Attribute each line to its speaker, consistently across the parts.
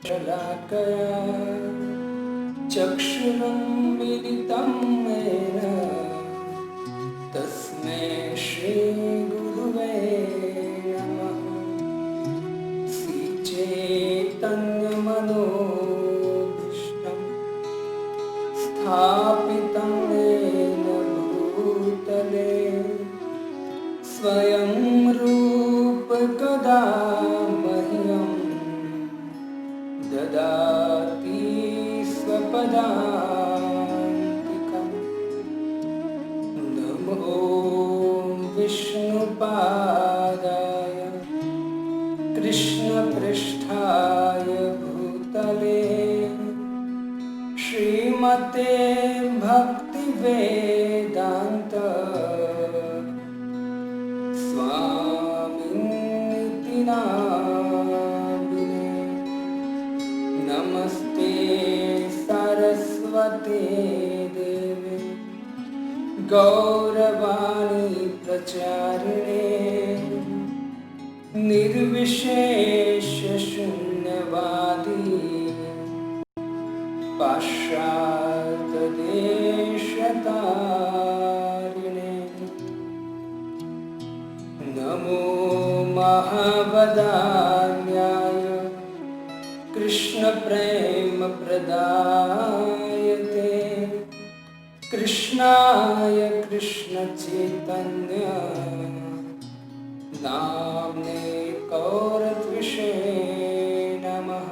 Speaker 1: शलाकया चक्षुरुन्मिलितं येन तस्मै श्रीगुरुवे नमः। श्रीचैतन्यमनोभीष्टं स्थापितं येन भूतले स्वयं रूप कदा मह्यं ददाति स्वपदान्तिकम्। नमो विष्णुपादाय कृष्णपृष्ठाय भूतले श्रीमते भक्तिवेदान्त स्वामिनिति नामिने। नमस्ते सरस्वते देवे गौरवाणी प्रचारिणे निर्विशेष शून्यवादी पाश्चात्यदेशतारिणे। नमो महावदान्याय कृष्णप्रेमप्रदायते कृष्णाय कृष्णचैतन्य नाम्ने गौरत्विषे नमः।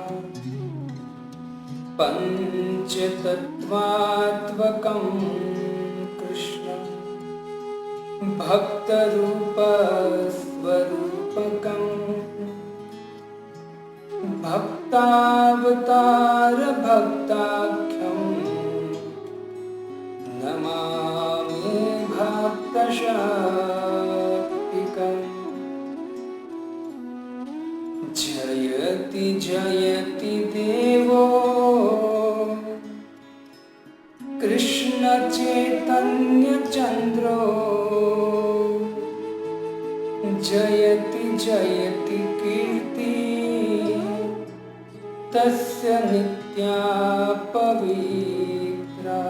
Speaker 1: पञ्चतत्त्वात्मकं कृष्ण भक्तरूपस्वरूपकं भक्तावतार भक्ताख्यं नमामि भक्तशक्तिकम्। जयति जयति देवो कृष्ण चैतन्य चन्द्रो जयति जयति कीर्ति तस्य नित्या पवित्रा।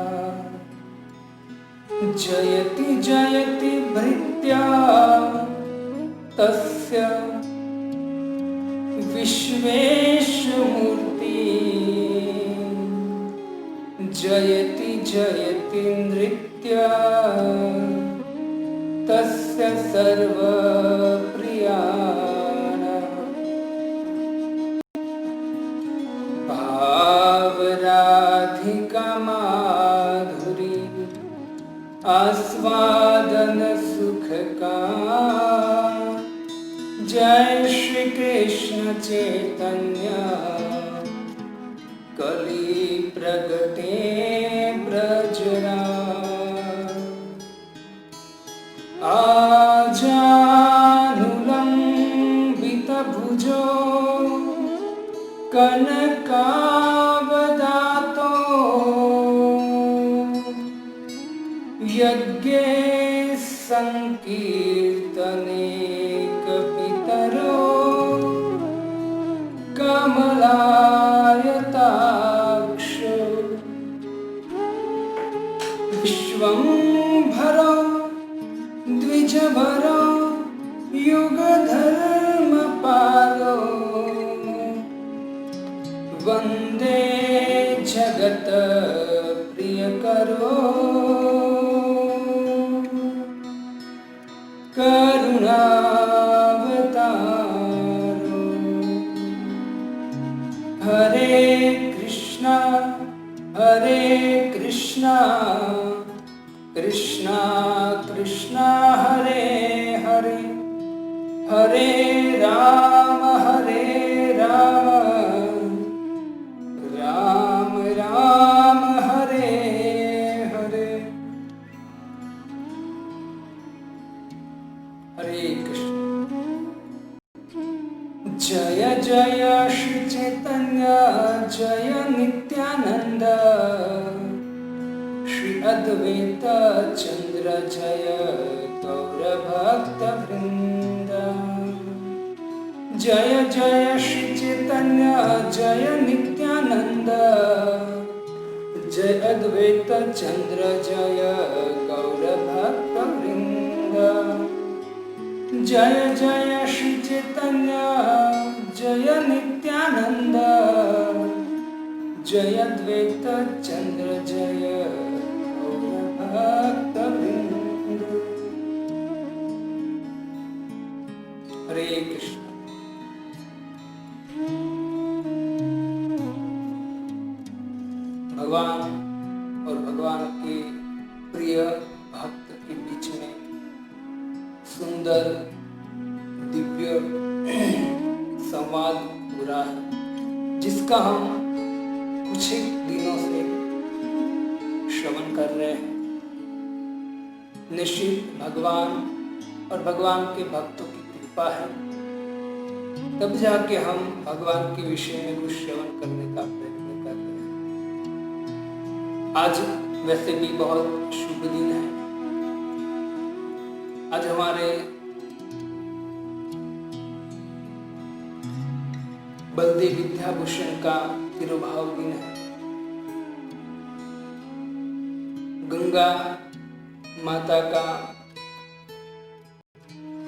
Speaker 1: जयति जयति भृत्या तस्य विश्वेशमूर्ति। जयति जयति नृत्या तस्य सर्वप्रियाणः। भावराधिका माधुरी आस्वादन सुखका। जय श्री कृष्ण चैतन्य कली प्रगटे ब्रजरा। आजानुलम्बितभुजो कनकावदातो यज्ञे संकीर्तने कपितरो कमलायताक्षो। विश्वम्भरो द्विजभरो युगधर्मपालो वन्दे जगत प्रियकरो करुणावतारो। हरे कृष्णा कृष्णा कृष्णा हरे हरे हरे राम राम राम हरे हरे। हरे कृष्ण। जय जय श्री चैतन्य जय नित्यानंद श्री अद्वैत चंद्र जय गौर भक्त वृंद। जय जय श्री चैतन्य जय नित्यानंद, जय अद्वैत चंद्र जय गौर भक्त वृंद। जय जय श्री चैतन्य जय नित्यानंद, जय अद्वैत चंद्र जय गौर भक्त वृंद। हरे कृष्ण। भगवान और भगवान के प्रिय भक्त के बीच में सुंदर दिव्य संवाद हो रहा है, जिसका हम कुछ ही दिनों से श्रवण कर रहे हैं। निश्चित भगवान और भगवान के भक्तों की कृपा है, तब जाके हम भगवान के विषय में कुछ श्रवण करने का प्रयत्न कर रहे हैं। आज वैसे भी बहुत शुभ दिन है। आज हमारे बलदेव विद्याभूषण का तिरुभाव दिन है। गंगा माता का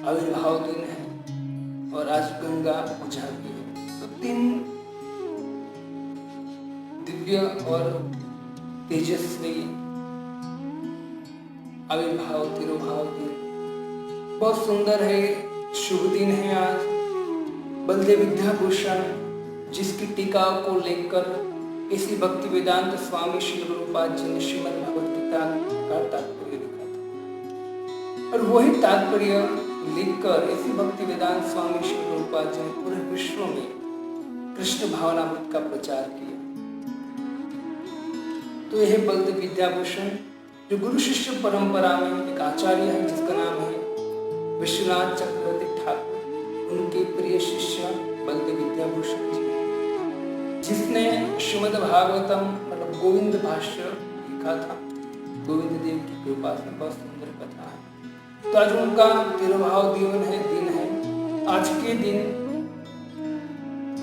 Speaker 1: आविर्भाव दिन है और आज गंगा पूजा भी है। तो 3 दिव्य और तेजस्वी आविर्भाव तिरुभाव दिन बहुत सुंदर है, शुभ दिन है आज। बलदेव विद्याभूषण जिसकी टीका को लेकर इसी भक्ति वेदांत स्वामी श्री गुरुपाद जी ने श्रीमद् भगवद गीता का तात्पर्य लिखा था, और वही तात्पर्य लिखकर इसी भक्ति वेदांत स्वामी श्री गुरुपाद जी ने पूरे विश्व में कृष्ण भावनामृत का प्रचार किया। तो यह बलदेव विद्याभूषण जो गुरु शिष्य परंपरा में एक आचार्य है, जिसका नाम है विश्वनाथ चक्रवर्ती ठाकुर, उनके प्रिय शिष्य बलदेव विद्याभूषण जी, जिसने श्रीमद् भागवतम मतलब गोविंद भाष्य लिखा था। गोविंद देव की कृपा से बहुत सुंदर कथा है। तो आज उनका तिरुभाव दिन है। आज के दिन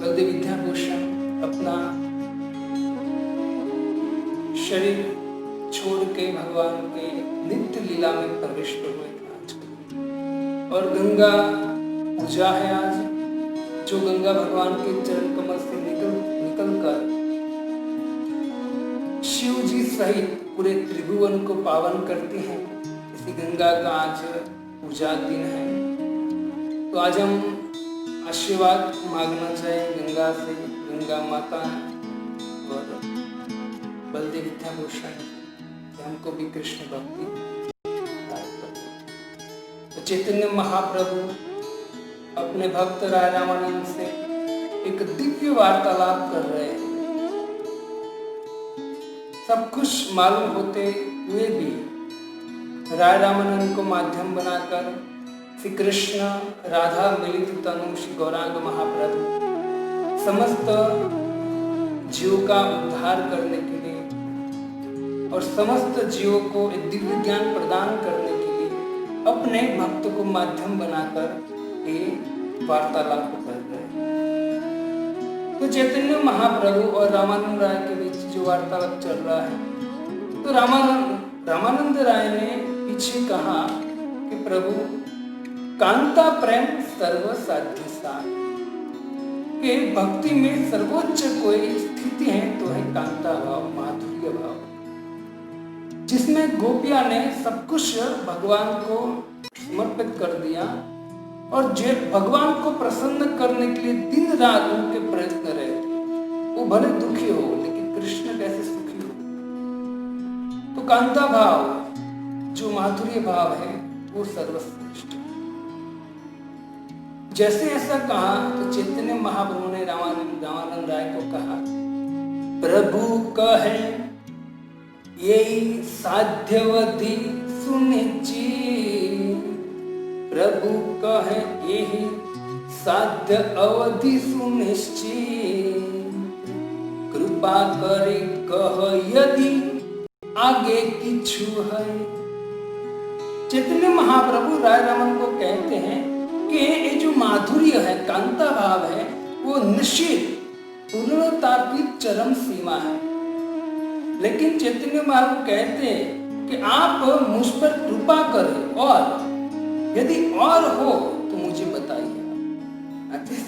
Speaker 1: बलदेव विद्याभूषण अपना शरीर छोड़ के भगवान के नित्य लीला में प्रविष्ट हुए थे। और गंगा पूजा है आज, जो गंगा भगवान के चरण कमल से निकल कर शिव जी सहित पूरे त्रिभुवन को पावन करती हैं। इसी गंगा का आज पूजा दिन है। तो आज हम आशीर्वाद मांगना चाहिए गंगा से, गंगा माता और बलदेव विद्याभूषण, हमको भी कृष्ण भक्ति। तो चैतन्य महाप्रभु अपने भक्त राय रामानंद से एक दिव्य वार्तालाप कर रहे हैं। सब कुछ मालूम होते हुए भी राय रामानंद को माध्यम बनाकर श्री कृष्ण राधा मिलित तनु श्री गौरांग महाप्रभु समस्त जीवों का उद्धार करने के लिए और समस्त जीवों को एक दिव्य ज्ञान प्रदान करने के लिए अपने भक्त को माध्यम बनाकर ये वार्तालाप कर रहे हैं। तो चैतन्य महाप्रभु और रामानंद राय के बीच जो वार्तालाप चल रहा है, तो रामानंद राय ने पीछे कहा कि प्रभु कांता प्रेम सर्व साध्य सार, कि भक्ति में सर्वोच्च कोई स्थिति है तो है कांता भाव, माधुर्य भाव, जिसमें गोपिया ने सब कुछ भगवान को समर्पित कर दिया और जो भगवान को प्रसन्न करने के लिए दिन रात उनके प्रयत्न रहे थे। वो भले दुखी हो लेकिन कृष्ण कैसे सुखी हो। तो कांता भाव जो माधुर्य भाव है वो सर्वश्रेष्ठ। जैसे ऐसा कहा तो चैतन्य महाप्रभु ने रामानंद राय को कहा, प्रभु कहे यही साध्यवधि सुनिश्चित, प्रभु कहे यही साध्य अवधि सुनिश्चित, कृपा करे कह यदि आगे किछु है। चैतन्य महाप्रभु राय रमन को कहते हैं कि ये जो माधुर्य है, कांता भाव है, वो निश्चित पूर्णता की चरम सीमा है। लेकिन चैतन्य महाप्रभु कहते हैं कि आप मुझ पर कृपा करें और यदि और हो तो मुझे बताइए।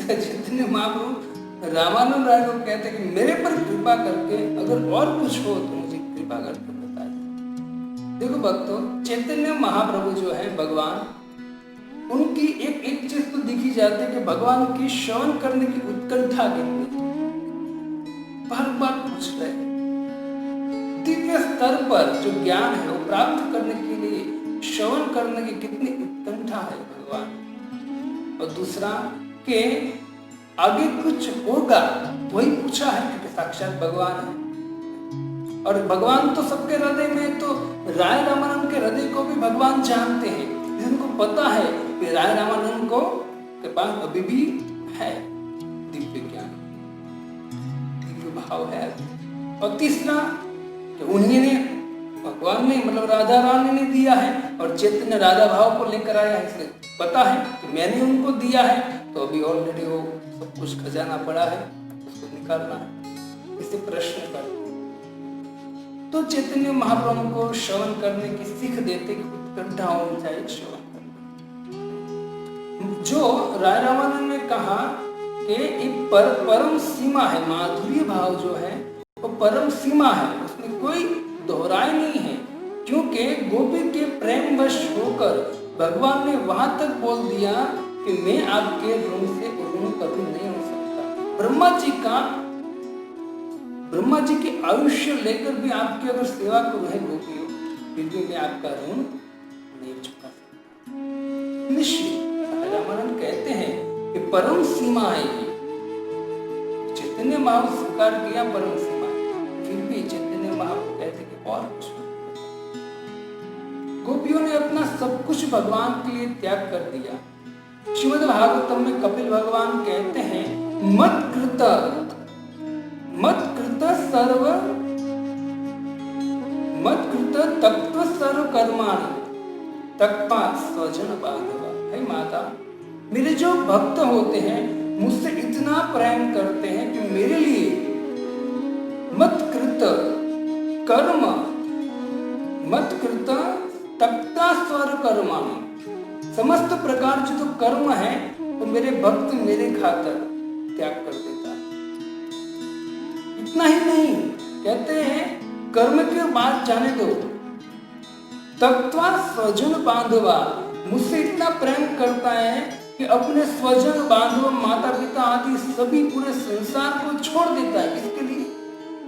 Speaker 1: चैतन्य महाप्रभु रामानंद राय को कहते हैं कि मेरे पर कृपा करके अगर और कुछ हो तो मुझे कृपा करके बताइए। देखो भक्तों, चैतन्य महाप्रभु जो है भगवान, उनकी एक चीज तो दिखी जाती है कि भगवान की श्रवण करने की उत्कंठा कितनी, बार बार पूछ रहे। द्वितीय स्तर पर जो ज्ञान है वो प्राप्त करने के लिए श्रवण करने की कितनी उत्कंठा है भगवान। और दूसरा कि आगे कुछ होगा वही पूछा है क्योंकि साक्षात भगवान है। और भगवान तो सबके हृदय में, तो राय रामानंद के हृदय को भी भगवान जानते हैं। उनको पता है कि राय रामानंद को के पास अभी भी है दिव्य ज्ञान, दिव्य भाव है। और तीसरा कि उन्हीं ने, भगवान ने मतलब राधा रानी ने दिया है और चैतन्य राधा भाव को लेकर आया है, इसलिए पता है कि मैंने उनको दिया है, तो अभी ऑलरेडी वो सब कुछ खजाना पड़ा है, उसको निकालना है। इसे प्रश्न करते तो चैतन्य महाप्रभु को श्रवण करने की सीख देते कि उत्कंठा होनी चाहिए श्रवण करने। जो राय रामानंद ने कहा कि एक परम सीमा है, माधुर्य भाव जो है वो परम सीमा है, उसमें कोई दोहराई नहीं है। क्योंकि गोपी के प्रेम वश होकर भगवान ने वहां तक बोल दिया कि मैं आपके ऋण से ऋण कभी नहीं हो सकता। ब्रह्मा जी की आयुष्य लेकर भी आपकी अगर सेवा करूं है गोपियों, फिर भी मैं आपका ऋण नहीं चुका सकता। निश्चित रामानंद कहते हैं कि परम सीमा है ये। चैतन्य महाप्रभु स्वीकार किया परम सीमा, फिर भी चैतन्य महाप्रभु कहते कि और कुछ। गोपियों ने अपना सब कुछ भगवान के लिए त्याग कर दिया। श्रीमद् भागवतम में कपिल भगवान कहते हैं मत कृत तत्व सर्व कर्माणि तक्पा स्वजन बांधवा। हे माता, मेरे जो भक्त होते हैं मुझसे इतना प्रेम करते हैं कि मेरे लिए मत कृत कर्म, मत कृत तक्ता स्वर कर्माणि, समस्त प्रकार जो तो कर्म है वो मेरे भक्त मेरे खातर त्याग कर देता है। इतना ही नहीं, कहते हैं कर्म के बाद जाने दो, तक्त्वा स्वजन बांधवा, मुझसे इतना प्रेम करता है कि अपने स्वजन बांधव माता पिता आदि सभी पूरे संसार को छोड़ देता है। किसके लिए?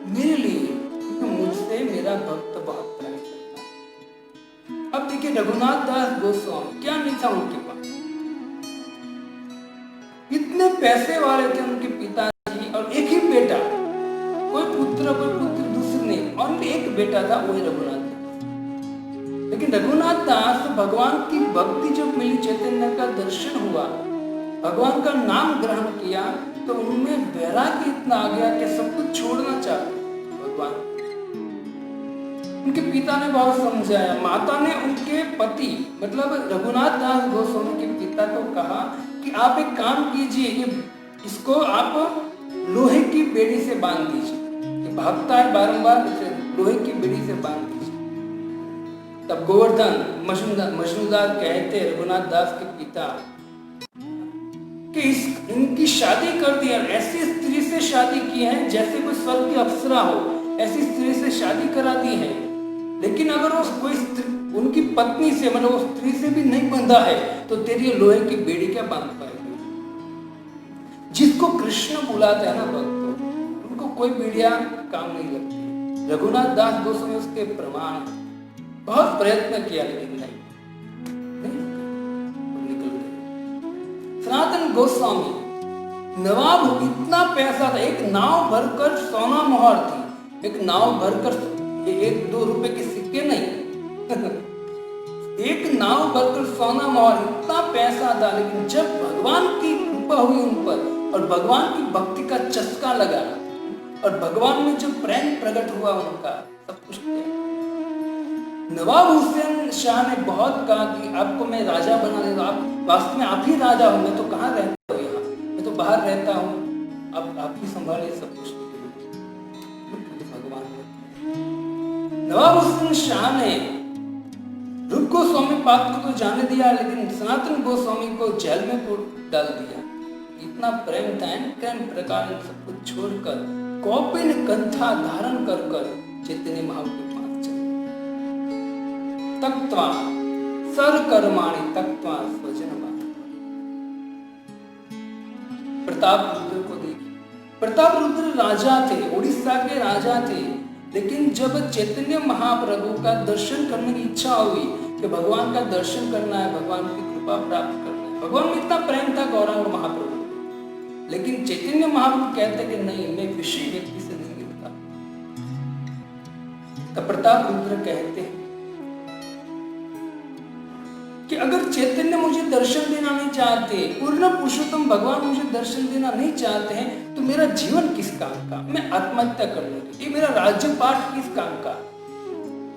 Speaker 1: मेरे लिए, क्योंकि मुझसे मेरा भक्त बहुत प्रेम करता है। अब देखिए रघुनाथ दास गोस्वामी, क्या नहीं था उनके पास, इतने पैसे वाले थे उनके पिताजी, और एक ही बेटा, कोई पुत्र दूसरे नहीं, और एक बेटा था, वही रघुनाथ दास। लेकिन रघुनाथ दास भगवान की भक्ति जब मिली, चैतन्य का दर्शन हुआ, भगवान का नाम ग्रहण किया, तो उनमें वैराग्य इतना आ गया कि सब कुछ छोड़ना चाहते भगवान। उनके पिता ने बहुत समझाया, माता ने उनके पति मतलब रघुनाथ दास गोस्वामी के पिता को कहा कि आप एक काम कीजिए, इसको आप लोहे की बेड़ी से बांध दीजिए, भागता है बारंबार, लोहे की बेड़ी से बांध दीजिए। तब गोवर्धन मजनूदार कहते रघुनाथ दास के पिता कि इनकी शादी कर दी, ऐसी स्त्री से शादी की है जैसे कोई स्वर्ग की अप्सरा हो, ऐसी स्त्री से शादी करा दी है। लेकिन अगर वो कोई उनकी पत्नी से मतलब उस स्त्री से भी नहीं बंधा है तो तेरी लोहे की बेड़ी क्या बांध पाएगी। जिसको कृष्ण बुलाते हैं ना भक्तों, उनको कोई बेड़िया काम नहीं लगती। रघुनाथ दास गोस्वामी उसके प्रमाण, बहुत प्रयत्न किया लेकिन नहीं निकल गए। सनातन गोस्वामी नवाब, इतना पैसा था, एक नाव भरकर सोना मोहर थी, एक नाव भरकर, ये 1-2 रुपए के सिक्के नहीं एक नाव भरकर सोना मोहर, इतना पैसा था। लेकिन जब भगवान की कृपा हुई उन पर और भगवान की भक्ति का चस्का लगा और भगवान में जो प्रेम प्रकट हुआ उनका, सब कुछ किया। नवाब हुसैन शाह ने बहुत कहा कि आपको मैं राजा बना देता, आप वास्तव में आप ही राजा हो, मैं तो कहाँ रहता हूँ, यहाँ मैं तो बाहर रहता हूँ, अब आप ही संभालिए सब कुछ। भगवान नवाब हुसैन शाह ने रूप गोस्वामी पाद को तो जाने दिया, लेकिन सनातन गोस्वामी को जेल में डाल दिया। इतना प्रेम था, प्रेम प्रकार सब कुछ छोड़कर कौपिन कंथा धारण कर चैतन्य महाप्रभु के पास चले। तक्त्वा सर्वकर्माणि तक्त्वा स्वजनवान्। प्रताप रुद्र को देखिए, प्रताप रुद्र राजा थे, उड़ीसा के राजा थे, लेकिन जब चैतन्य महाप्रभु का दर्शन करने की इच्छा हुई कि भगवान का दर्शन करना है, भगवान की कृपा प्राप्त करना है, भगवान में इतना प्रेम था गौरांग महाप्रभु, लेकिन चैतन्य महाप्रभु कहते कि नहीं, मैं विषय व्यक्ति से नहीं मिलता। तब प्रताप रुद्र कहते हैं कि अगर चैतन्य मुझे दर्शन देना नहीं चाहते, पूर्ण पुरुषोत्तम भगवान मुझे दर्शन देना नहीं चाहते हैं, तो मेरा जीवन किस काम का? मैं आत्महत्या कर लूंगी। ये मेरा राज्य पाठ किस काम का?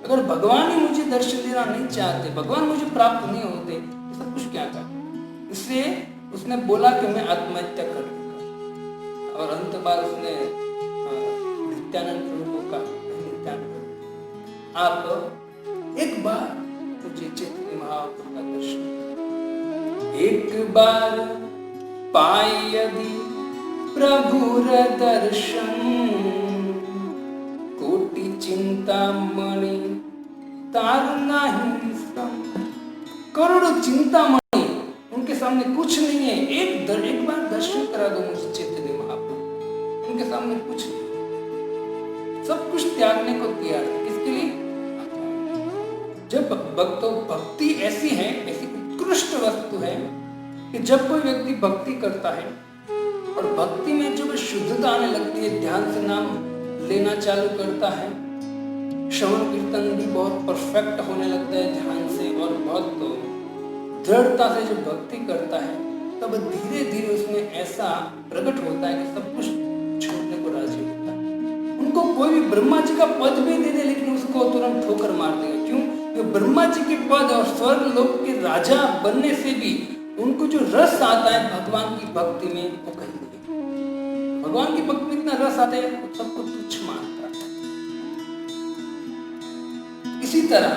Speaker 1: अगर भगवान ही मुझे दर्शन देना नहीं चाहते, भगवान मुझे प्राप्त नहीं होते, तो सब कुछ क्या कर? इसलिए उसने बोला कि मैं आत्महत्या कर लूंगा। और अंत बार उसने नित्यानंद प्रभु को कहा, नित्यानंद आप एक बार मुझे चैतन्य महाप्रभु का दर्शन, एक बार पाए यदि प्रभुर दर्शन, कोटि चिंता मणि तार नहीं श्रम। करोड़ों चिंता मणि उनके सामने कुछ नहीं है, एक बार दर्शन करा दो मुझे चैतन्य महाप्रभु, उनके सामने कुछ नहीं, सब कुछ त्यागने को तैयार है। किसके लिए? जब भक्ति ऐसी है, ऐसी उत्कृष्ट वस्तु है कि जब कोई व्यक्ति भक्ति करता है और भक्ति में जब शुद्धता आने लगती है, ध्यान से नाम लेना चालू करता है, श्रवण कीर्तन भी बहुत परफेक्ट होने लगता है ध्यान से, और बहुत दृढ़ता से जब भक्ति करता है, तब धीरे धीरे उसमें ऐसा प्रकट होता है कि सब कुछ छोड़ने को राजी होता है। उनको कोई भी ब्रह्मा जी का पद भी दे दे, लेकिन उसको तुरंत ठोकर मार देगा। क्यों? ब्रह्मा जी के पद और स्वर्ग लोक के राजा बनने से भी उनको जो रस आता है भगवान की भक्ति में, वो कहीं नहीं। भगवान की भक्ति में इतना रस आता है, वो सबको तुच्छ मानता है। इसी तरह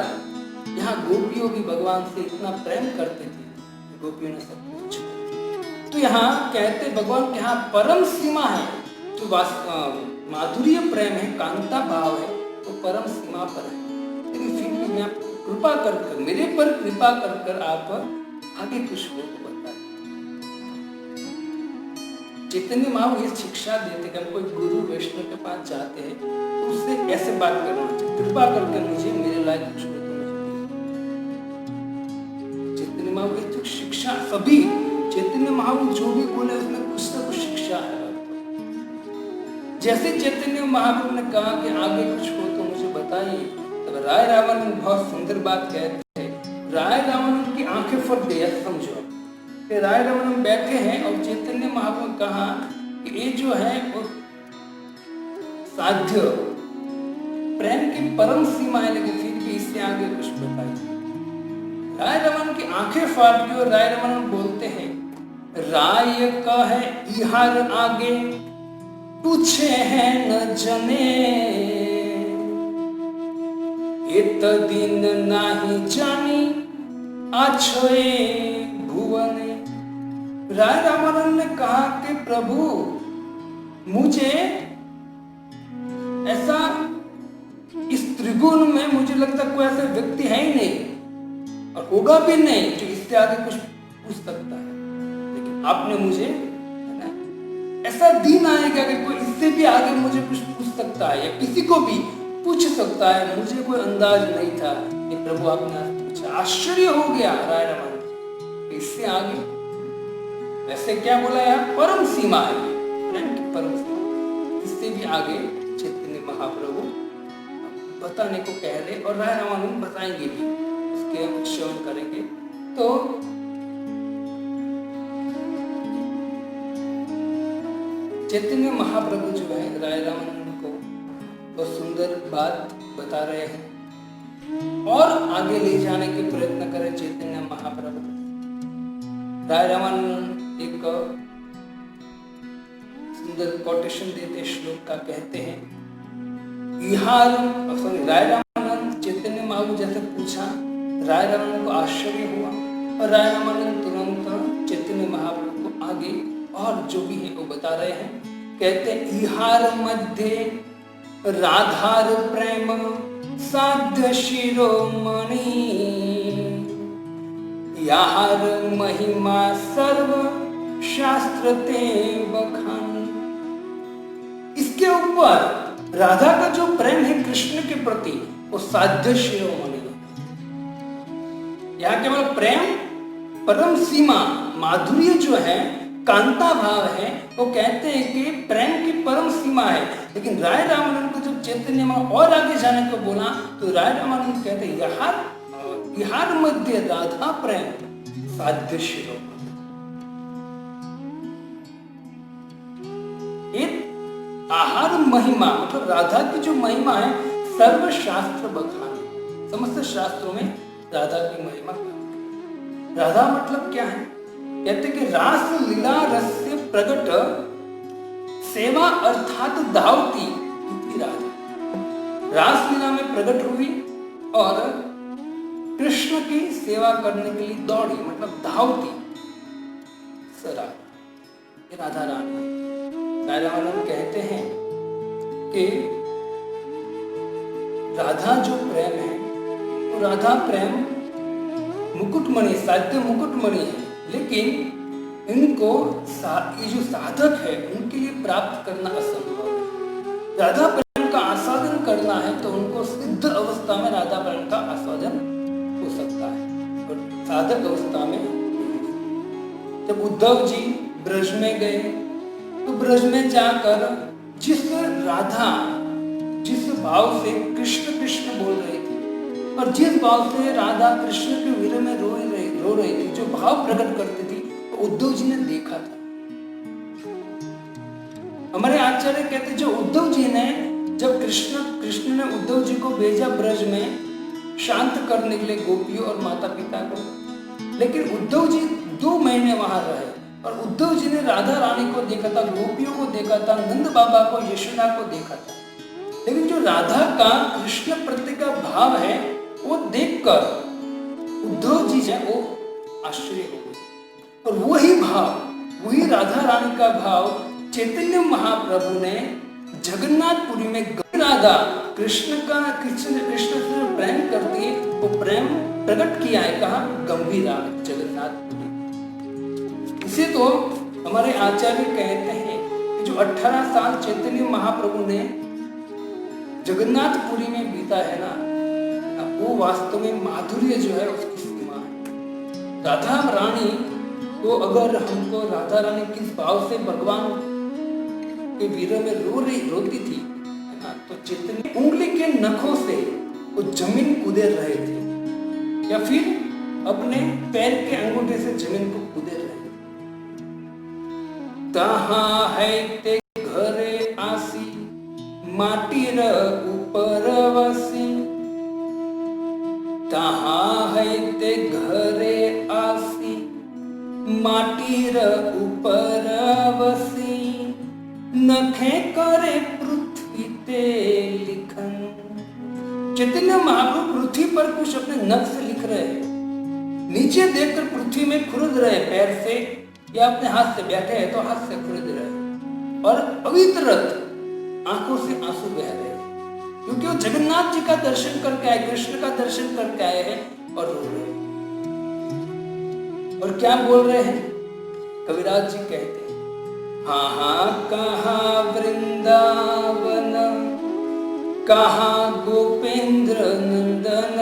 Speaker 1: यहाँ गोपियों भी भगवान से इतना प्रेम करते थे, गोपियों ने सब कुछ। तो यहाँ कहते भगवान के यहाँ परम सीमा है, जो माधुर्य प्रेम है, कांता भाव है, वो परम सीमा पर है। लेकिन फिर भी मैं आपको कृपा कर मेरे पर कृपा कर आप आगे कुछ हो तो बताइए। चैतन्य महाप्रभु ये शिक्षा देते कि हम कोई गुरु वैष्णव के पास जाते हैं तो उससे ऐसे बात करना चाहिए, कृपा करके मुझे मेरे लायक कुछ हो तो मुझे। चैतन्य महाप्रभु की शिक्षा सभी, चैतन्य महाप्रभु जो भी बोले उसमें कुछ ना कुछ शिक्षा है। जैसे चैतन्य महाप्रभु ने कहा कि आगे कुछ हो तो मुझे बताइए, तब राय रामानंद बहुत सुंदर बात कहते हैं। राय रामानंद की आंखें फट गई, समझो कि राय रामानंद बैठे हैं और चैतन्य महाप्रभु ने कहा कि ये जो है वो साध्य प्रेम की परम सीमा है, लेकिन फिर भी इससे आगे कुछ बताइए। राय रामानंद की आंखें फाट गई और राय रामानंद बोलते हैं, राय कहे इहार आगे पूछे हैं न जने, इत दिन नाही जानी आछोए भुवने। राय रामानंद ने कहा कि प्रभु मुझे ऐसा इस त्रिगुण में मुझे लगता कोई ऐसा व्यक्ति है ही नहीं और होगा भी नहीं जो इससे आगे कुछ पूछ सकता है, लेकिन आपने मुझे ऐसा दिन आएगा कि कोई इससे भी आगे मुझे कुछ पूछ सकता है या किसी को भी पूछ सकता है, मुझे कोई अंदाज नहीं था कि प्रभु आपने पूछा। आश्चर्य हो गया राय रामानंद, इससे आगे वैसे क्या बोला यार, परम सीमा है, प्रेम की परम सीमा, इससे भी आगे चैतन्य महाप्रभु बताने को कह रहे और राय रामानंद बताएंगे भी, उसके हम श्रवण करेंगे। तो चैतन्य महाप्रभु जो है राय रामानंद को बहुत सुंदर बात बता रहे हैं और आगे ले जाने के प्रयत्न करें चैतन्य महाप्रभु। राय रामानंद एक सुंदर कोटेशन देते श्लोक का, कहते हैं राय रामानंद चैतन्य महाप्रभु जैसे पूछा, राय रामानंद को आश्चर्य हुआ और राय रामानंद तुरंत चैतन्य महाप्रभु को आगे और जो भी है वो बता रहे हैं। कहते हैं इहार मध्य राधार प्रेम साध्य शिरोमणि, यार महिमा सर्व शास्त्र ते बखान। इसके ऊपर राधा का जो प्रेम है कृष्ण के प्रति वो साध्य शिरोमणि। यहाँ केवल प्रेम, परम सीमा, माधुर्य जो है, कांता भाव है, वो कहते हैं कि प्रेम की परम सीमा है। लेकिन राय रामानंद को जब चैतन्य में और आगे जाने को बोला तो राय रामानंद कहते हैं यार मध्य राधा प्रेम साध्य शिरोमणि। आहार महिमा मतलब राधा की जो महिमा है सर्व शास्त्र बखान, समस्त शास्त्रों में राधा की महिमा। राधा मतलब क्या है? कहते कि रास लीला रस्य प्रगट सेवा अर्थात धावती इति राधा। रास लीला में प्रकट हुई और कृष्ण की सेवा करने के लिए दौड़ी, मतलब धावती राधा रानी। रामानंद कहते हैं कि राधा जो प्रेम है वो राधा प्रेम मुकुटमणि, साध्य मुकुटमणि है, लेकिन इनको ये जो साधक है उनके लिए प्राप्त करना असंभव है। राधा प्रेम का आस्वादन करना है तो उनको सिद्ध अवस्था में राधा प्रेम का आस्वादन हो सकता है, और साधक अवस्था में। जब उद्धव जी ब्रज में गए तो ब्रज में जाकर जिस राधा जिस भाव से कृष्ण कृष्ण बोल रही थी और जिस भाव से राधा कृष्ण के विरह में रो रही थी, जो भाव प्रकट करती थी, तो उद्धव जी ने देखा था। हमारे आचार्य कहते जो उद्धव जी ने जब कृष्ण ने उद्धव जी को भेजा ब्रज में शांत करने के लिए गोपियों और माता पिता को, लेकिन उद्धव जी 2 महीने वहां रहे और उद्धव जी ने राधा रानी को देखा था, गोपियों को देखा था, नंद बाबा को, यशोदा को देखा था, लेकिन जो राधा का कृष्ण प्रति का भाव है वो देखकर उद्धव जी है वो आश्चर्य हो गए। और वही भाव, वही राधा रानी का भाव चैतन्य महाप्रभु ने जगन्नाथपुरी में राधा कृष्ण से प्रेम करती है, वो प्रेम प्रकट किया है कहा? गंभीरा जगन्नाथपुरी। इसे तो हमारे आचार्य कहते हैं कि जो 18 साल चैतन्य महाप्रभु ने जगन्नाथपुरी में बीता है ना, वो वास्तव में माधुर्य जो है उसकी सीमा है। राधा रानी को अगर हमको राधा रानी किस भाव से भगवान के विरह में रोती थी ना, तो चैतन्य उंगली के नखों से वो जमीन कूदेर रहे थे या फिर अपने पैर के अंगूठे से जमीन को कूदेर रहे। कहाँ है ते घरे आसी माटीर ऊपर वसी, कहाँ है ते घरे आसी माटीर ऊपर वसी, नखे करे पृथ्वी ते लिखन। चैतन्य महाप्रभु पृथ्वी पर कुछ अपने नख से लिख रहे हैं, नीचे देखकर पृथ्वी में खुरद रहे पैर से या अपने हाथ से, बैठे हैं तो हाथ से खुरद रहे और अवितरत आंखों से आंसू बह रहे हैं, क्योंकि वो जगन्नाथ जी का दर्शन करके आए, कृष्ण का दर्शन करके आए हैं और रो रहे हैं। और क्या बोल रहे हैं? कविराज जी कहते हैं हाँ कहाँ वृंदावन, कहाँ गोपेंद्र नंदन,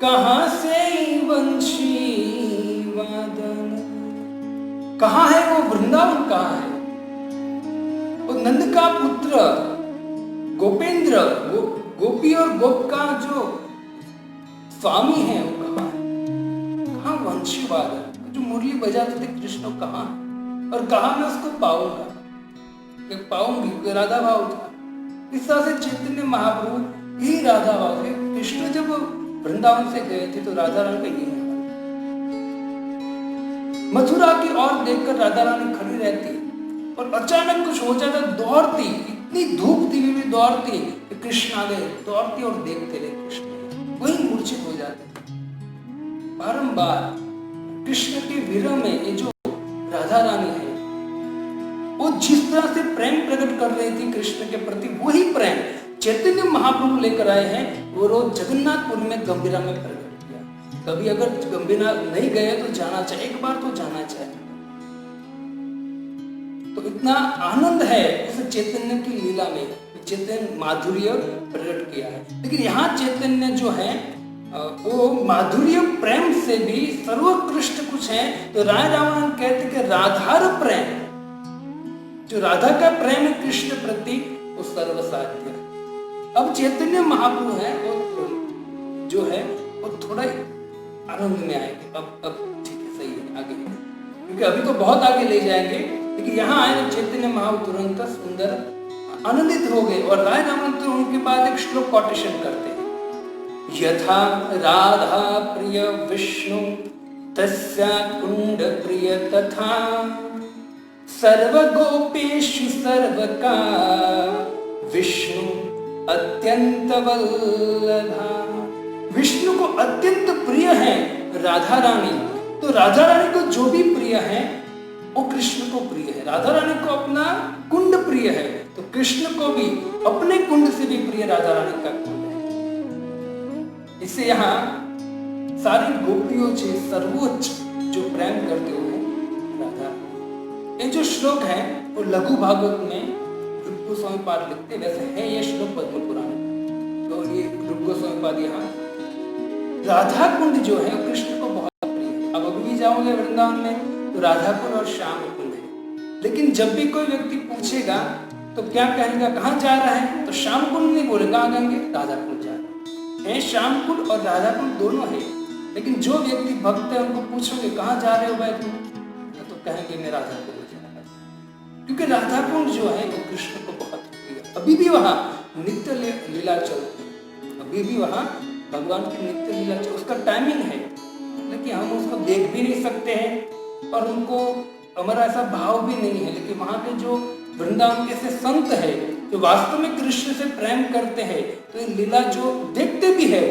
Speaker 1: कहाँ से वंशी वादन। कहाँ है वो वृंदावन? कहाँ है वो नंद का पुत्र गोपेंद्र, गोपी और गोप का जो स्वामी है वो कहाँ है? कहाँ वंशी वादन, जो मुरली बजाते थे कृष्ण कहाँ, और कहाँ मैं उसको पाऊंगा, पाऊंगी? राधा भाव था। इस तरह से चैतन्य महाप्रभु ही राधा भाव थे। कृष्ण जब वृंदावन से गए थे तो राधा रानी का यही मथुरा की ओर देखकर राधा रानी खड़ी रहती और अचानक कुछ हो जाता, दौड़ती, इतनी धूप थी भी दौड़ती कि कृष्ण आ गए, दौड़ती और देखते रहे कृष्ण, वही मूर्छित हो जाते। बारंबार कृष्ण के विरह में ये जो राधा रानी है, वो जिस तरह से प्रेम प्रकट कर रही थी कृष्ण के प्रति, वही प्रेम चैतन्य महाप्रभु लेकर आए हैं। वो रोज जगन्नाथपुर में गंभीरा में प्रकट किया। कभी अगर गंभीरा नहीं गए तो जाना चाहिए, एक बार तो जाना चाहिए। तो इतना आनंद है उस चैतन्य की लीला में, चैतन्य माधुर्य प्रकट किया है। लेकिन यहाँ चैतन्य जो है वो माधुर्य प्रेम से भी सर्वोत्कृष्ट कुछ है। तो राय रामानंद कहते कि राधार प्रेम, जो राधा का प्रेम है कृष्ण प्रति, वो सर्वसाध्य। अब चैतन्य महाप्रभु है वो जो है वो थोड़ा आनंद में आएंगे। अब ठीक है, सही है, आगे, क्योंकि अभी तो बहुत आगे ले जाएंगे, लेकिन यहाँ आए तो चैतन्य महाप्रभु तुरंत सुंदर आनंदित हो गए। और राय रामानंद उनके बाद एक श्लोक कोटेशन करते हैं, यथा राधा प्रिय विष्णु तस्या कुंड प्रिय तथा सर्वगोपेषु सर्वका विष्णु अत्यंत वल्लभा। विष्णु को अत्यंत प्रिय है राधा रानी, तो राधा रानी को जो भी प्रिय है वो कृष्ण को प्रिय है। राधा रानी को अपना कुंड प्रिय है, तो कृष्ण को भी अपने कुंड से भी प्रिय राधा रानी का कुंड है। इससे यहाँ सारी गोपियों से सर्वोच्च जो प्रेम करते हुए राधा। ये जो श्लोक है वो लघु भागवत में रूप गोस्वामी पाद लिखते, वैसे है ये श्लोक पद्म पुराण में। तो ये रूप गोस्वामी पाद यहाँ राधा कुंड जो है कृष्ण को बहुत प्रिय है। अब अभी भी जाओगे वृंदावन में तो राधा कुंड और श्याम कुंड है। लेकिन जब भी कोई व्यक्ति पूछेगा तो क्या कहेगा, कहाँ जा रहा है, तो श्याम कुंड नहीं बोलेगा, कहाँ कहेंगे, राधा कुंड जा रहा है। श्याम कुंड और राधा कुंड दोनों है। लेकिन जो व्यक्ति भक्त है उनको पूछोगे कहाँ जा रहे हो भाई तुम, तो कहेंगे मैं राधा कुंड जा रहा हूँ, क्योंकि राधा कुंड जो है वो कृष्ण को बहुत प्रिय है। अभी भी वहाँ नित्य लीला चलती है, अभी भी वहाँ भगवान की नित्य लीला चलती, उसका टाइमिंग है, लेकिन हम उसको देख भी नहीं सकते हैं और उनको हमारा ऐसा भाव भी नहीं है। लेकिन वहाँ के जो वृंदावन के ऐसे संत है जो वास्तव में कृष्ण से प्रेम करते हैं, तो ये लीला जो देखते भी है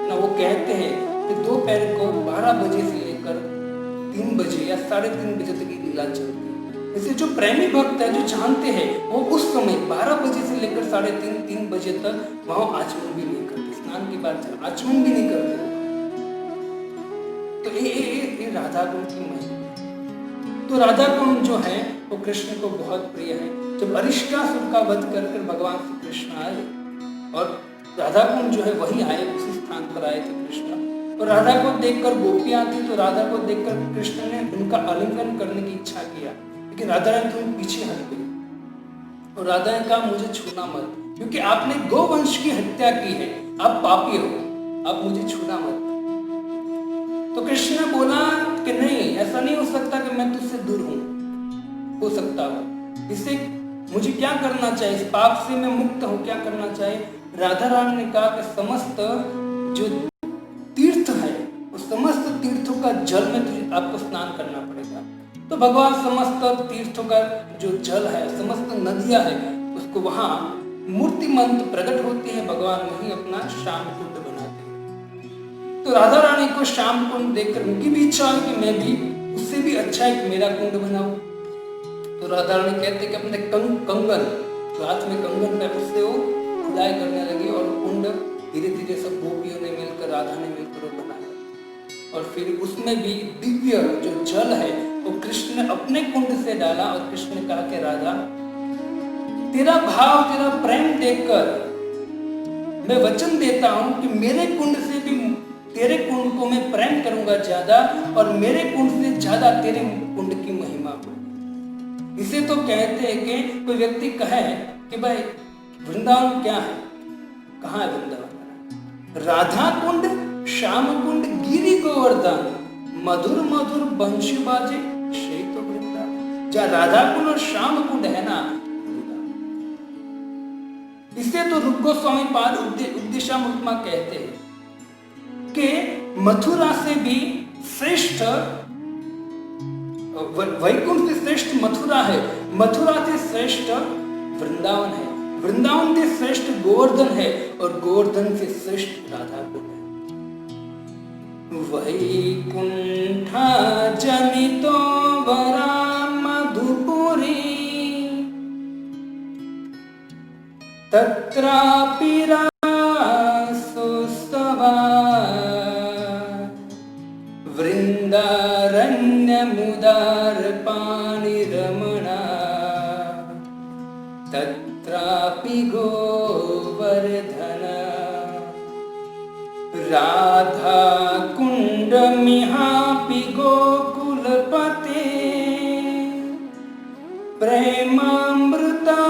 Speaker 1: ना, वो कहते हैं कि दोपहर को 12 बजे से लेकर 3 बजे या 3:30 बजे तक की लीला चलती है। इसलिए जो प्रेमी भक्त है, जो जानते हैं, वो उस समय 12 बजे से लेकर 3:30 बजे तक वहाँ आचमन भी नहीं करते, स्नान के बाद आचमन भी नहीं करते। तो ये राधा कुंड की महिमा। तो राधा कुंड जो है वो कृष्ण को बहुत प्रिय है। जब अरिष्टासुर का वध कर भगवान श्री कृष्ण आए और राधा कुंड जो है वही आए, उसी स्थान पर आए थे कृष्ण। और राधा को देखकर गोपियां थी, तो राधा को देखकर कृष्ण ने उनका आलिंगन करने की इच्छा किया, लेकिन राधा रानी तुम पीछे हट गई। और राधा ने कहा मुझे छूना मत, क्योंकि आपने गोवंश की हत्या की है, आप पापी हो, आप मुझे छूना मत। तो कृष्ण ने बोला कि नहीं, ऐसा नहीं हो सकता कि मैं तुझसे दूर हूं, हो सकता हूं, इससे मुझे क्या करना चाहिए, इस पाप से मैं मुक्त हूं, क्या करना चाहिए। राधा रानी ने कहा कि समस्त जो तीर्थ है उस समस्त तीर्थों का जल में तुझे आपको स्नान करना पड़ेगा। तो भगवान समस्त तीर्थों का जो जल है, समस्त नदियां है, उसको वहां मूर्तिमंत प्रकट होती है, भगवान वही अपना श्याम कुंड बनाते हैं। तो राधा रानी को श्याम कुंड देखकर उनकी भी इच्छा हुई कि मैं भी उससे भी अच्छा एक मेरा कुंड बनाऊं। तो राधा रानी कहते कि अपने कंगन, जो हाथ में कंगन है, उससे वो खुदाई करने लगी और कुंड धीरे धीरे सब गोपियों ने मिलकर, राधा ने मिलकर वो बनाया। और फिर उसमें भी दिव्य जो जल है वो कृष्ण ने अपने कुंड से डाला। और कृष्ण ने कहा कि राधा, तेरा भाव, तेरा प्रेम देखकर मैं वचन देता हूं कि मेरे कुंड से भी तेरे कुंड को मैं प्रेम करूंगा ज्यादा, और मेरे कुंड से ज्यादा तेरे कुंड की महिमा होगी। इसे तो कहते हैं कि कोई व्यक्ति कहे कि भाई वृंदावन क्या है, कहाँ है वृंदावन, राधा कुंड, श्याम कुंड, गिरी गोवर्धन, मधुर मधुर बंशी बाजे, श्री तो वृंदावन। जहाँ राधा कुंड और श्याम कुंड है ना, इसे तो रूप गोस्वामी पाद उद्देश्यामृतमा कहते हैं कि मथुरा से भी श्रेष्ठ वैकुंठ से श्रेष्ठ मथुरा है, मथुरा से श्रेष्ठ वृंदावन है, वृंदावन से श्रेष्ठ गोवर्धन है और गोवर्धन से श्रेष्ठ राधा कुंड है। वैकुंठ जनितो वरा मधुपुरी तत्रापि रासोत्सवा वृन्दारण्यमुदारपाणिरमणा तत्रापि गोवर्धन राधा कुण्डमिहापि गोकुलपते प्रेमामृता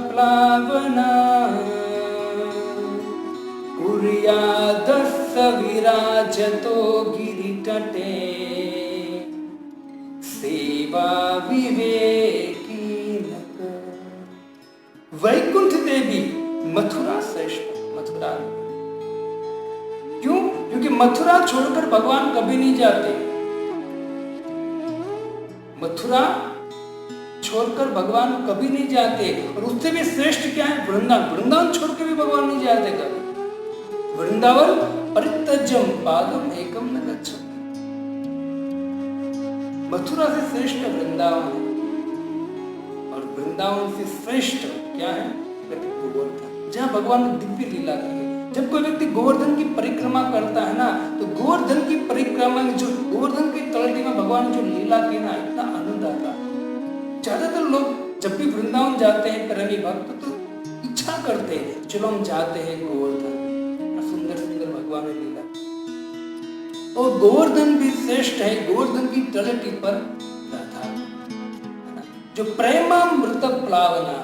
Speaker 1: प्लावना कुर्यादस्य विराजतो गिरितटे सेवा विवेकीनक। वैकुंठ देवी मथुरा श्रेष्ठ, मथुरा क्यों? क्योंकि मथुरा छोड़कर भगवान कभी नहीं जाते, मथुरा छोड़कर भगवान कभी नहीं जाते। और उससे भी श्रेष्ठ क्या है? वृंदावन, वृंदावन छोड़ के भी भगवान नहीं जाते कभी। वृंदावन परित्यज्यम पादम एकम न गच्छति। मथुरा से श्रेष्ठ वृंदावन है और वृंदावन से श्रेष्ठ क्या है? गोवर्धन, जहाँ भगवान ने दिव्य लीला की है। जब कोई व्यक्ति गोवर्धन की परिक्रमा करता है ना, तो गोवर्धन की परिक्रमा में जो गोवर्धन की तलहटी में भगवान ने जो लीला की ना, इतना आनंद आता है। ज्यादातर लोग जब भी वृंदावन जाते हैं प्रेमी भक्त तो इच्छा करते हैं चलो हम जाते हैं गोवर्धन, सुंदर सुंदर भगवान ने लीला। और गोवर्धन भी श्रेष्ठ है, गोवर्धन की तलहटी पर राधा जो प्रेमामृत प्लावना,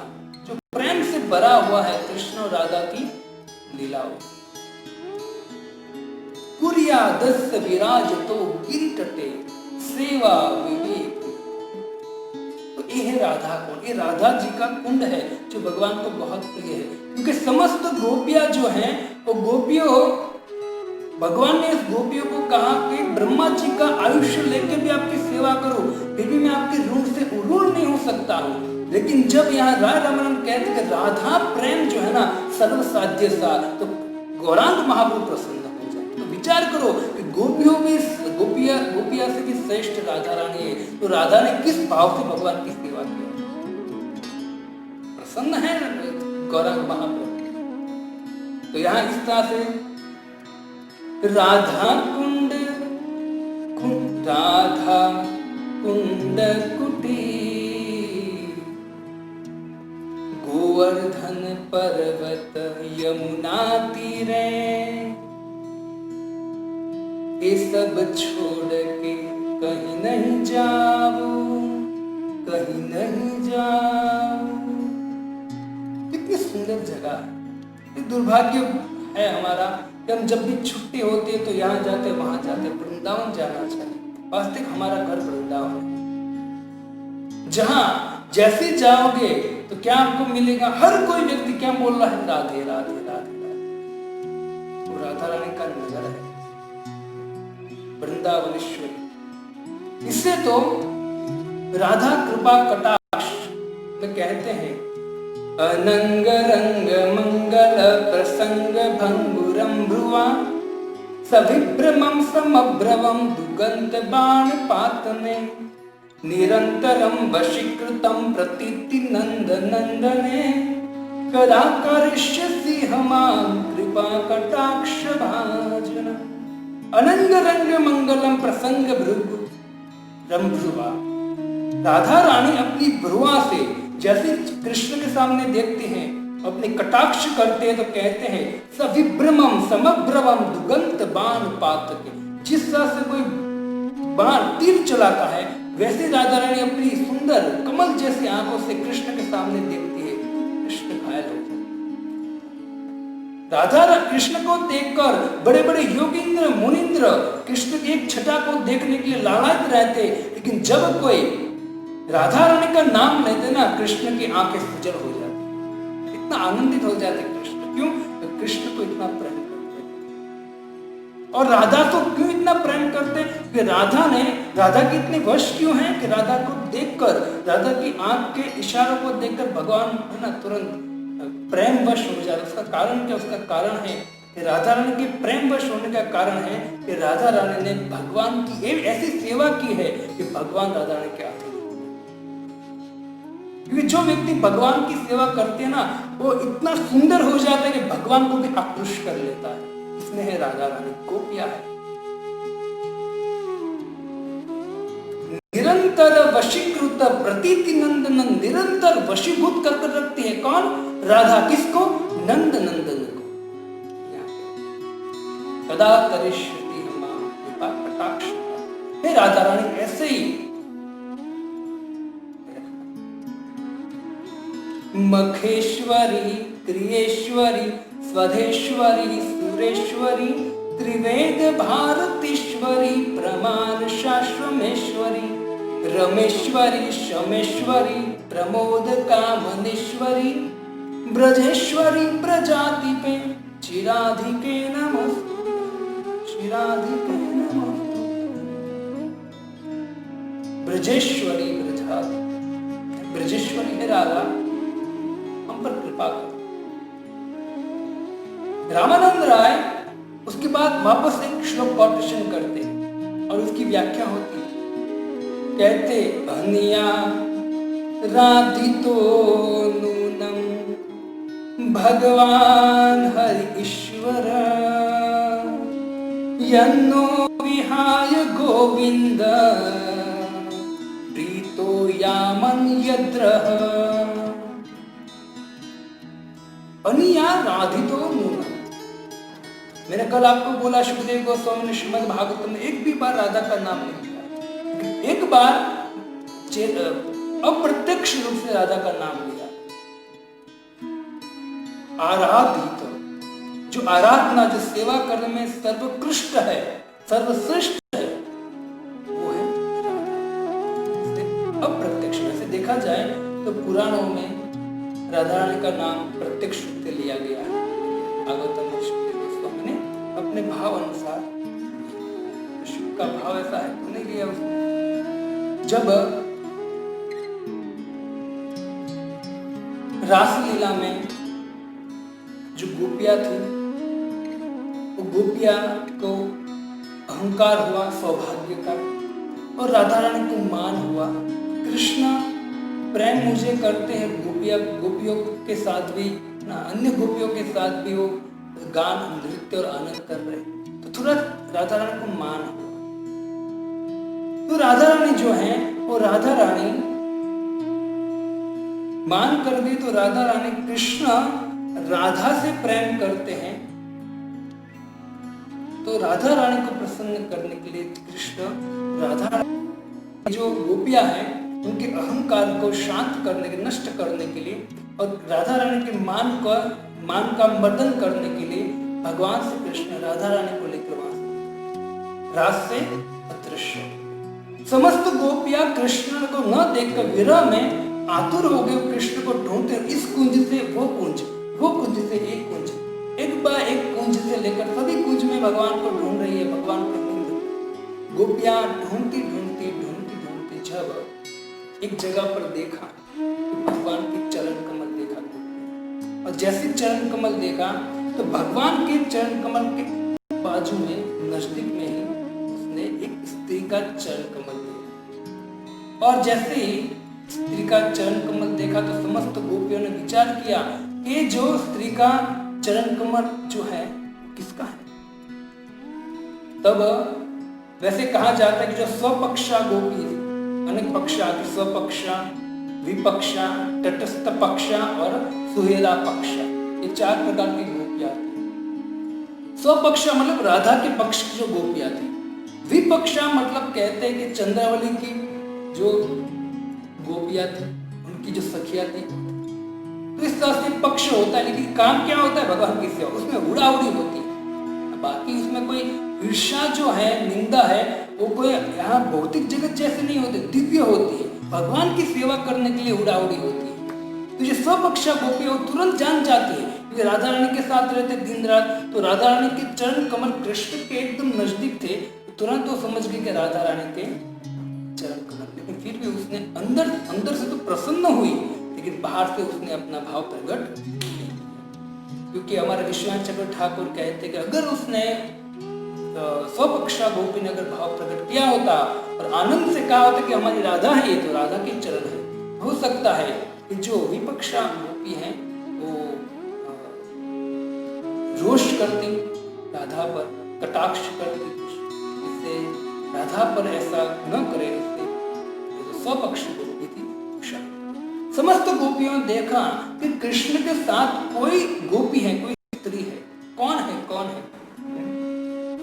Speaker 1: जो प्रेम से भरा हुआ है कृष्ण और राधा की लीलाओं। कुर्यादस्य विराजतो गिरितटे सेवा विवेक। ये है राधा कुंड, ये राधा जी का कुंड है जो भगवान को बहुत प्रिय है। क्योंकि समस्त गोपियां जो हैं वो गोपियों, भगवान ने इस गोपियों को कहा कि ब्रह्मा जी का आयुष्य लेकर भी आपकी सेवा करो, फिर भी मैं आपके ऋण से उरूर नहीं हो सकता हूँ। लेकिन जब यहाँ राय रामानंद कहते हैं राधा प्रेम जो है ना सर्वसाध्य सा, तो गौरांग महाप्रभु प्रसन्न हो जाए। तो विचार करो कि गोपियों में गोपिया से भी श्रेष्ठ राधा रानी है, तो राधा ने किस भाव से भगवान की सेवा की? प्रसन्न है गौरांग महाप्रभु। तो यहाँ इस तरह से राधा कुंड कुटी गोवर्धन पर्वत यमुना तीरे ये सब छोड़ के कहीं नहीं जाऊं, कहीं नहीं जाऊं। कितनी सुंदर जगह है। दुर्भाग्य है हमारा कि हम जब भी छुट्टी होती है तो यहाँ जाते वहां जाते, वृंदावन जाना चाहिए। वास्तविक हमारा घर वृंदावन है, जहां जैसे जाओगे तो क्या आपको मिलेगा? हर कोई व्यक्ति क्या बोल रहा है? राधे राधे राधे राधे। वो राधा रानी का नजर है वृंदावनेश्वरी। इससे तो राधा कृपा कटाक्ष में कहते हैं अनंग रंग मंगल प्रसंग भंगुरम भ्रुवा सविभ्रमं समभ्रवं दुगंत बाण पातने निरंतरं वशीकृतं प्रतीति नंद नंदने कदा करिष्यसि हमां कृपा कटाक्ष भाजन। अनंग रंग मंगलम प्रसंग भृगु रंभ्रुवा। राधा रानी अपनी भ्रुआ से जैसे कृष्ण के सामने देखते हैं, अपने कटाक्ष करते हैं तो कहते हैं सविभ्रमं समभ्रवं दुगंत बाण पातके। जिस तरह से कोई बाण तीर चलाता है वैसे राधा रानी अपनी सुंदर कमल जैसी आंखों से कृष्ण के सामने देखती है, कृष्ण घायल हो जाते। राधा कृष्ण को देखकर बड़े बड़े योगींद्र मुनींद्र कृष्ण की एक छटा को देखने के लिए लालायित रहते, लेकिन जब कोई राधा रानी का नाम लेते ना कृष्ण की आंखें सजल हो जाती, इतना आनंदित हो जाते कृष्ण। क्यों? तो कृष्ण को इतना प्रेम करते। और राधा तो क्यों इतना प्रेम करते हैं कि राधा की इतने वश क्यों हैं कि राधा को देखकर, राधा की आंख के इशारों को देखकर भगवान है ना तुरंत प्रेम वश हो जाता है। उसका कारण क्या? उसका कारण है कि राधा रानी के प्रेम वश होने का कारण है कि राधा रानी ने भगवान की ऐसी सेवा की है कि भगवान राधा रानी के आते हैं। क्योंकि जो व्यक्ति भगवान की सेवा करते हैं ना, वो इतना सुंदर हो जाता है कि भगवान को भी आकृष्ट कर लेता है। इसमें है राधा रानी गोपियां है। निरंतर वशीकृत प्रतीति नंदन, निरंतर वशीभूत कर रखती है कौन? राधा। किसको? नंद नंदन को। कदा करिष्यति हमां कृपा कटाक्ष। हे राधा रानी ऐसे ही मखेश्वरी, क्रियेश्वरी, स्वधेश्वरी, सुरेश्वरी, त्रिवेद भारतीश्वरी, प्रमाण शाश्वमेश्वरी, रमेश्वरी, शमेश्वरी, प्रमोद कामनेश्वरी, ब्रजेश्वरी, प्रजातिपे चिराधिके नमस्तु, चिराधिके नमस्तु। ब्रजेश्वरी, ब्रजेश्वरी है राधा, हम पर कृपा करो। रामानंद राय उसके बाद वापस एक श्लोक कोटेशन करते और उसकी व्याख्या होती, कहते अनिया राधितो नूनम भगवान हरि ईश्वर यन्नो विहाय गोविंद प्रीतो यामन यद्रः। अनिया राधितो नूनम। मैंने कल आपको बोला सुखदेव गोस्वामी ने श्रीमद् भागवतम में एक भी बार राधा का नाम नहीं लिया, एक बार अप्रत्यक्ष रूप से राधा का नाम लिया। आराधित, जो आराधना, जो सेवा करने में सर्वोत्कृष्ट है, सर्वश्रेष्ठ है, वो है राधा। अप्रत्यक्ष वैसे देखा जाए तो पुराणों में राधा रानी का नाम प्रत्यक्ष रूप से लिया गया है। भागवतम में सुखदेव गोस्वामी ने अपने भाव अनुसार, शिव का भाव ऐसा है तो नहीं लिया उसने। जब रासलीला में जो गोपियां थी, वो गोपियां को अहंकार हुआ सौभाग्य का, और राधा रानी को मान हुआ। कृष्ण प्रेम मुझे करते हैं, गोपियों के साथ भी ना, अन्य गोपियों के साथ भी वो गान, नृत्य और आनंद कर रहे, तो थोड़ा राधा रानी को मान हुआ। तो राधा रानी जो है वो राधा रानी मान कर दी, तो राधा रानी, कृष्ण राधा से प्रेम करते हैं, तो राधा रानी को प्रसन्न करने के लिए कृष्ण राधा जो गोपियां हैं उनके अहंकार को शांत करने के, नष्ट करने के लिए, और राधा रानी के मान का मर्दन करने के लिए भगवान से कृष्ण राधा रानी को लेकर वहां रास से अदृश्य। समस्त गोपियां कृष्ण को न देखकर विरह में आतुर हो गए, कृष्ण को ढूंढते, इस कुंज से वो कुंज, वो कुंज से एक कुंज, एक बार एक कुंज से लेकर सभी कुंज में भगवान को ढूंढ रही है, भगवान को ढूंढ। गोपियां ढूंढती ढूंढती ढूंढती ढूंढती जब एक जगह पर देखा तो भगवान के चरण कमल देखा, और जैसे चरण कमल देखा तो भगवान के चरण कमल के बाजू में, नजदीक में ही उसने एक स्त्री का चरण कमल देखा। और जैसे ही स्त्री का चरण कमल देखा तो समस्त गोपियों ने विचार किया कि जो स्त्री का चरण कमल जो है किसका है। तब वैसे कहा जाता है कि जो स्वपक्षा गोपी, अनेक पक्षा आती, स्वपक्षा, विपक्षा, तटस्थ पक्षा और सुहेला पक्षा, ये 4 प्रकार की गोपियां थी। स्वपक्षा मतलब राधा के पक्ष की जो गोपियां थी। विपक्षा मतलब कहते हैं कि चंद्रावली की जो गोपियां थी, उनकी जो सखियां थी। तो इस तरह से पक्ष होता है, लेकिन काम क्या होता है? भगवान की सेवा, उसमें उड़ाउड़ी होती है। बाकी उसमें कोई ईर्ष्या जो है, निंदा है, वो कोई यहाँ भौतिक जगत जैसे नहीं होते, दिव्य होती है। भगवान की सेवा करने के लिए उड़ाउड़ी होती है। तो ये स्वपक्षा गोपी वो तुरंत जान जाती है क्योंकि राधा रानी के साथ रहते दिन रात, तो राधा रानी के चरण कमल कृष्ण के एकदम नजदीक थे, तो तुरंत वो समझ गए कि राधा रानी के चरण कमल। लेकिन फिर भी उसने अंदर से तो प्रसन्न हुई, लेकिन बाहर से उसने अपना भाव प्रकट, क्योंकि हमारे विश्वनाथ चक्र ठाकुर कहते कि अगर उसने स्वपक्षा गोपी ने अगर भाव प्रकट किया होता और आनंद से कहा होता कि हमारी राधा है, ये तो राधा के चरण है, हो सकता है कि जो विपक्षा गोपी है वो रोष करती राधा पर, कटाक्ष करती, इससे राधा पर ऐसा न करे, उससे जो स्वपक्ष गोपी थी उषा। समस्त गोपियों ने देखा कि कृष्ण के साथ कोई गोपी है, कोई स्त्री है, कौन है कौन है।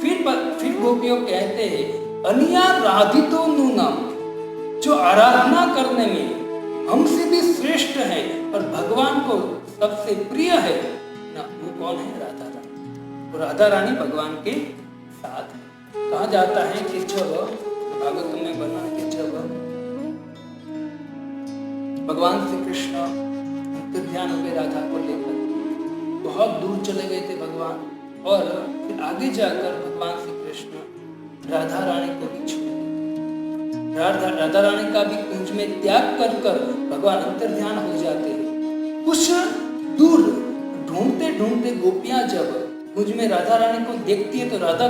Speaker 1: फिर गोपियों कहते हैं अनिया राधितो नूनम, जो आराधना करने में हमसे भी श्रेष्ठ है और भगवान को सबसे प्रिय है ना, वो कौन है? राधा रानी। तो राधा रानी भगवान के साथ है। कहा जाता है कि जब भागवत में वर्णन कि जब भगवान श्री कृष्ण अंतर्ध्यान हो गए राधा को लेकर, बहुत दूर चले गए थे भगवान, और फिर आगे जाकर भगवान श्री कृष्ण राधा रानी को भी छोड़, राधा रानी का भी कुंज में त्याग कर कर भगवान अंतर्ध्यान हो जाते हैं। कुछ दूर ढूंढते ढूंढते गोपियां जब कुंज में राधा रानी को देखती है, तो राधा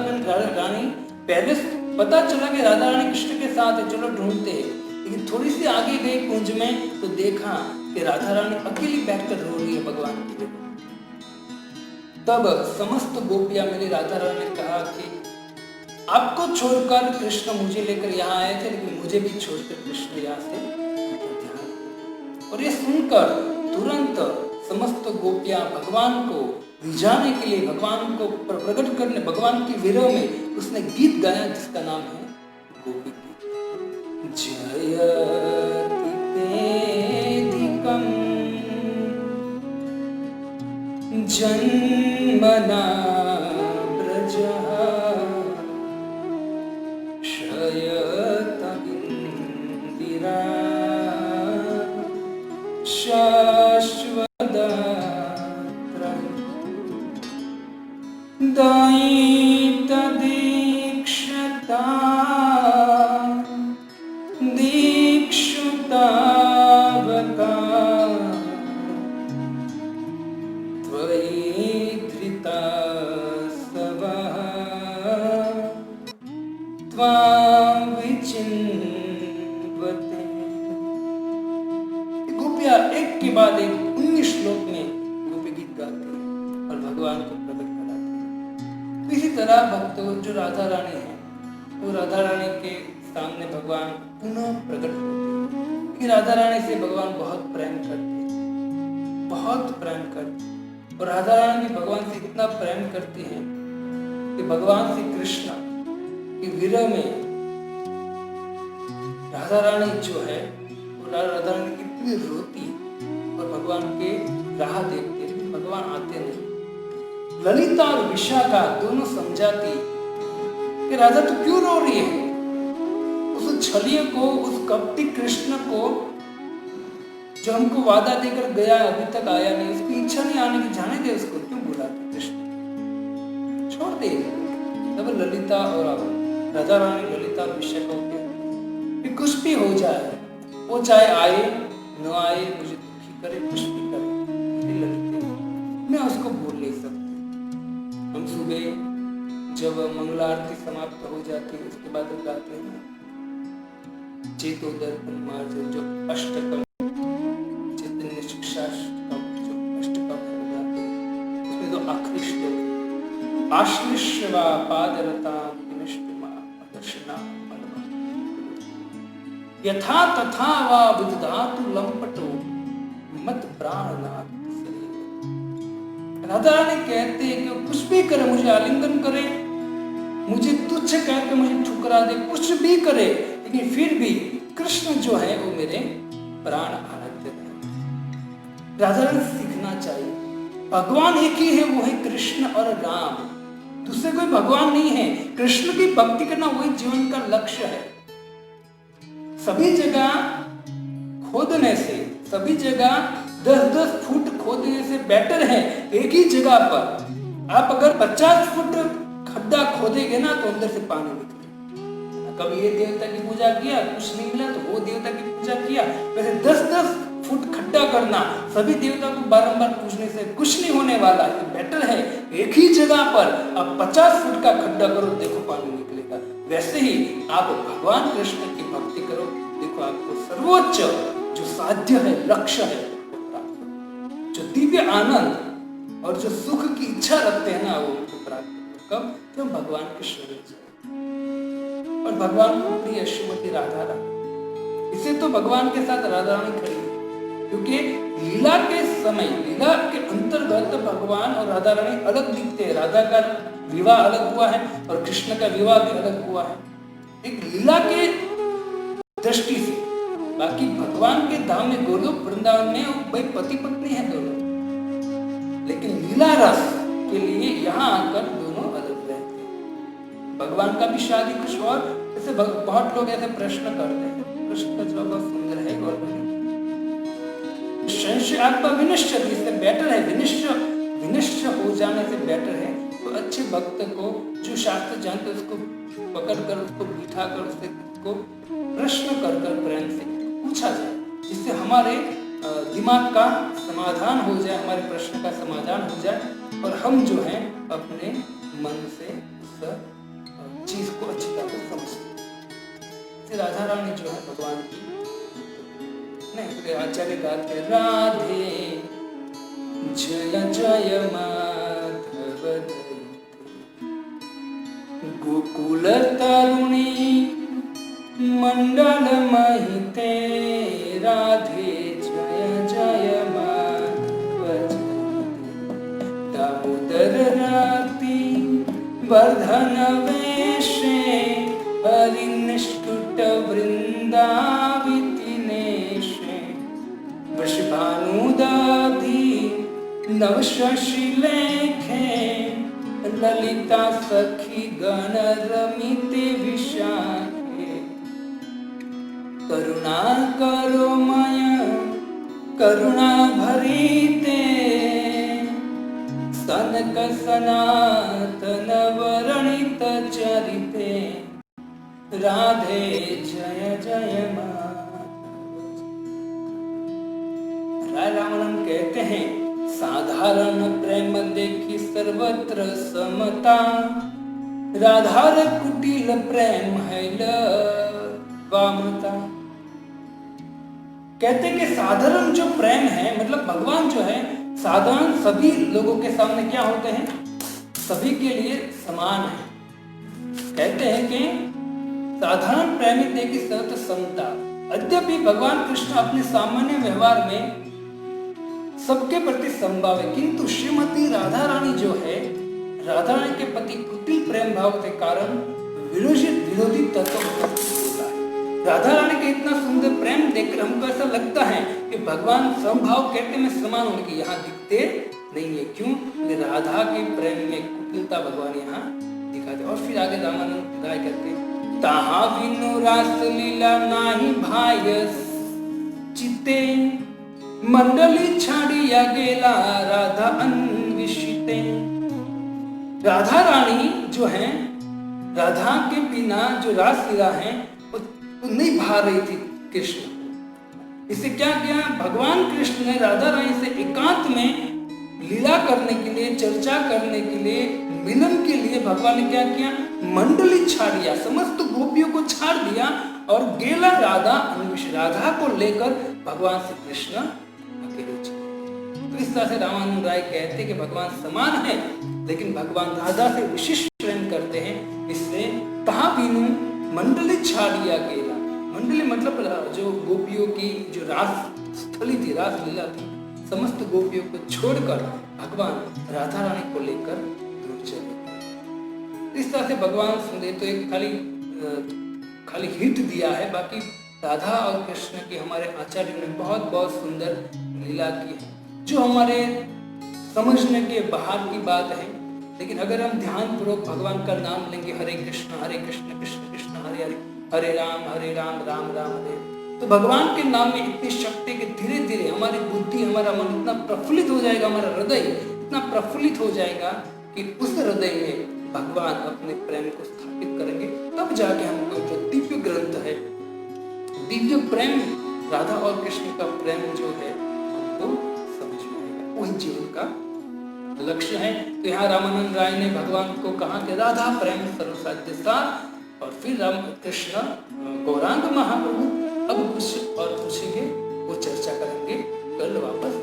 Speaker 1: रानी पहले पता चला कि राधा रानी कृष्ण के साथ है, चलो ढूंढते हैं, लेकिन थोड़ी सी आगे गई कुंज में तो देखा कि राधा रानी अकेली बैठकर रो रही है भगवान की। तब समस्त गोपियां मिली, राधा रानी ने कहा कि आपको छोड़कर कृष्ण मुझे लेकर यहाँ आए थे, लेकिन मुझे भी छोड़कर कृष्ण यहाँ से ध्यान। और ये सुनकर तुरंत समस्त गोपियां भगवान को रिझाने के लिए, भगवान को प्रकट करने, भगवान के विरह में उसने गीत गाया जिसका नाम है गोपी गीत। जयति तेदिकं जन्मना ब्रजः शयत इंदिरा शाश्वत दयित दीक्षता दीक्षुतावका त्वयि धृता सवः त्वां विचिन्वते। गोपियां एक के बाद एक 19 श्लोक में गोपी गीत गाते हैं और भगवान को प्रकट कराते हैं। तो इसी तरह भक्तों जो राधा रानी है, वो राधा रानी के सामने भगवान पुनः प्रकट होते हैं कि राधा रानी से भगवान बहुत प्रेम करते हैं, बहुत प्रेम करते हैं। और राधा रानी भी भगवान से इतना प्रेम करती है कि भगवान श्री कृष्ण के विरह में राधा रानी जो है वो राधा रानी कितनी रोती और भगवान के राह देखती, लेकिन भगवान आते नहीं। ललिता और विशाखा दोनों समझाती कि राधा तू क्यों रो रही है? उस छलिए को, उस कपटी कृष्ण को जो हमको वादा देकर गया अभी तक आया नहीं, उसकी इच्छा नहीं आने की, जाने दे उसको, क्यों बुलाते कृष्ण, छोड़ दे। तब ललिता और राधा रानी, ललिता और विशाखा कि कुछ भी हो जाए, वो चाहे आए न आए, मुझे दुखी करे, कुछ भी करे, ललिता मैं उसको भूल नहीं सकती। हम सुबह जब मंगला आरती समाप्त हो जाती है उसके बाद हम गाते हैं चेतोदर्पण मार्ग, जो अष्टकम चैतन्य शिक्षाष्टकम, जो अष्टकम है गाते हैं, उसमें जो आखिरी श्लोक आश्लिष्यवा पादरता विनष्टिमा दर्शना यथा तथा वा विदधातु लंपटो मत प्राणनाथ। राधा रानी कहते हैं कि कुछ भी करे, मुझे आलिंगन करे, मुझे तुच्छ कहकर मुझे ठुकरा दे, कुछ भी करे, लेकिन फिर भी कृष्ण जो है वो मेरे प्राण आराध्य है। राधा रानी सीखना चाहिए, भगवान एक ही है, वो है कृष्ण और राम, दूसरे कोई भगवान नहीं है। कृष्ण की भक्ति करना वही जीवन का लक्ष्य है। सभी जगह खोदने से, सभी जगह 10-10 फुट खोदने से बेटर है एक ही जगह पर आप अगर 50 फुट खड्डा खोदेंगे ना तो अंदर से पानी निकले। कभी ये देवता की पूजा किया, कुछ नहीं मिला तो वो देवता की पूजा किया। वैसे 10-10 फुट खड्डा करना, सभी देवता को बारंबार पूजने से कुछ नहीं होने वाला है। बेटर है एक ही जगह पर आप 50 फुट का खड्डा करो, देखो पानी निकलेगा। वैसे ही आप भगवान कृष्ण की भक्ति करो, देखो आपको सर्वोच्च जो साध्य है, लक्ष्य है, जो दिव्य आनंद और जो सुख की इच्छा रखते हैं ना, वो उनको प्राप्त कब? जब भगवान कृष्ण मिल जाए। और भगवान को प्रिय श्रीमती राधा रानी, इसे तो भगवान के साथ राधा रानी खड़ी है, क्योंकि लीला के समय, लीला के अंतर्गत भगवान और राधा रानी अलग दिखते हैं। राधा का विवाह अलग हुआ है और कृष्ण का विवाह भी अलग हुआ है, एक लीला के दृष्टि से। बाकी भगवान के धाम में गोलोक वृंदावन में भाई पति पत्नी है दोनों, लेकिन लीला रस के लिए यहाँ आकर दोनों अलग रहते हैं। भगवान का भी शादी कुछ और, जैसे बहुत लोग ऐसे प्रश्न करते हैं, प्रश्न का जवाब बहुत सुंदर है। संशय आत्मा विनश्य, इससे बेटर है विनश्य हो जाने से बेटर है तो अच्छे भक्त को, जो शास्त्र जानते उसको पकड़कर, उसको बिठा कर, उसको प्रश्न कर प्रेम से पूछा जाए, जिससे हमारे दिमाग का समाधान हो जाए, हमारे प्रश्न का समाधान हो जाए और हम जो है अपने मन से उस चीज को अच्छी तरह से समझ सकें। राधा रानी जो है भगवान की नहीं, आचार्य गाते राधे जय जय माधव गोकुल तरुणी मंडल महिते, राधे जय जय माधव दामोदर राति वर्धन वेशे, हरि निष्कुट वृंदाविति नेशे, वृषभानुदाधि नव शशि लेखे, ललिता सखी गण रमिते विशाखे, करुणा करो मय करुणा भरीते, सनक सनातन वर्णित चरिते, राधे जय जय माधव। राय रामानंद कहते हैं साधारण प्रेम देखी सर्वत्र समता, राधार कुटिल प्रेम है वामता। कहते कि साधारण जो प्रेम है, मतलब भगवान जो है साधारण सभी लोगों के सामने क्या होते हैं, सभी के लिए समान है। कहते हैं कि साधारण प्रेमी देखी सर्वत्र समता। यद्यपि भगवान कृष्ण अपने सामान्य व्यवहार में सबके प्रति संभाव है, किंतु श्रीमती राधा रानी जो है, राधा रानी के प्रति कुटिल प्रेम भाव के कारण विरोधी तत्व होता है। राधा रानी के इतना सुंदर प्रेम देखकर हमको ऐसा लगता है कि भगवान समभाव कहते में समान होने की यहाँ दिखते नहीं है। क्यों? राधा के प्रेम में कुटिलता भगवान यहाँ दिखाते। और फिर आगे रामानंद राय कहते ताहा विनु रास लीला नाही भाय चिते, मंडली छाड़िया गेला राधा अन्विषिते। राधा रानी जो है, राधा के बिना जो रास लीला है वो नहीं भा रही थी कृष्ण। इससे क्या किया, भगवान कृष्ण ने राधा रानी से एकांत में लीला करने के लिए, चर्चा करने के लिए, मिलन के लिए भगवान ने क्या किया, मंडली छाड़िया, समस्त गोपियों को छाड़ दिया और गेला राधा अन्विष, राधा को लेकर भगवान श्री कृष्ण अकेले चले। तो इस तरह से रामानंद राय कहते कि भगवान समान है लेकिन भगवान राधा से विशिष्ट प्रेम करते हैं। इससे तहा बीनू मंडली छाड़िया गेला, मंडली मतलब जो गोपियों की जो रास स्थली थी, रास लीला थी, समस्त गोपियों को छोड़कर भगवान राधा रानी को लेकर दूर चले। इस तरह से भगवान सुंदर तो एक खाली हिट दिया है, बाकी राधा और कृष्ण की हमारे आचार्यों ने बहुत बहुत सुंदर लीला की है, जो हमारे समझने के बाहर की बात है। लेकिन अगर हम ध्यान पूर्वक भगवान का नाम लेंगे, हरे कृष्ण कृष्ण कृष्ण हरे हरे, हरे राम राम राम हरे, तो भगवान के नाम में इतनी शक्ति कि धीरे धीरे हमारी बुद्धि, हमारा मन इतना प्रफुल्लित हो जाएगा, हमारा हृदय इतना प्रफुल्लित हो जाएगा कि उस हृदय में भगवान अपने प्रेम को स्थापित करेंगे। तब जाके हमको जो दिव्य ग्रंथ है, दिव्य प्रेम, राधा और कृष्ण का प्रेम जो है हमको समझ में आएगा। वही जीवन का लक्ष्य है। तो यहाँ रामानंद राय ने भगवान को कहा कि राधा प्रेम सर्वसाध्य सार, और फिर राम कृष्ण गौरांग महाप्रभु। अब कुछ और पूछेंगे, वो चर्चा करेंगे कल वापस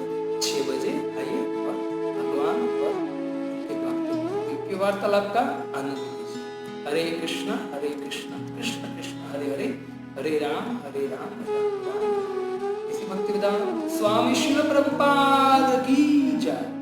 Speaker 1: 6 बजे। आइए और भगवान और उनके भक्तों के वार्तालाप का आनंद लीजिए। हरे कृष्ण कृष्ण कृष्ण हरे हरे, हरे राम राम राम। इसी भक्ति विधान स्वामी श्रील प्रभुपाद की जय।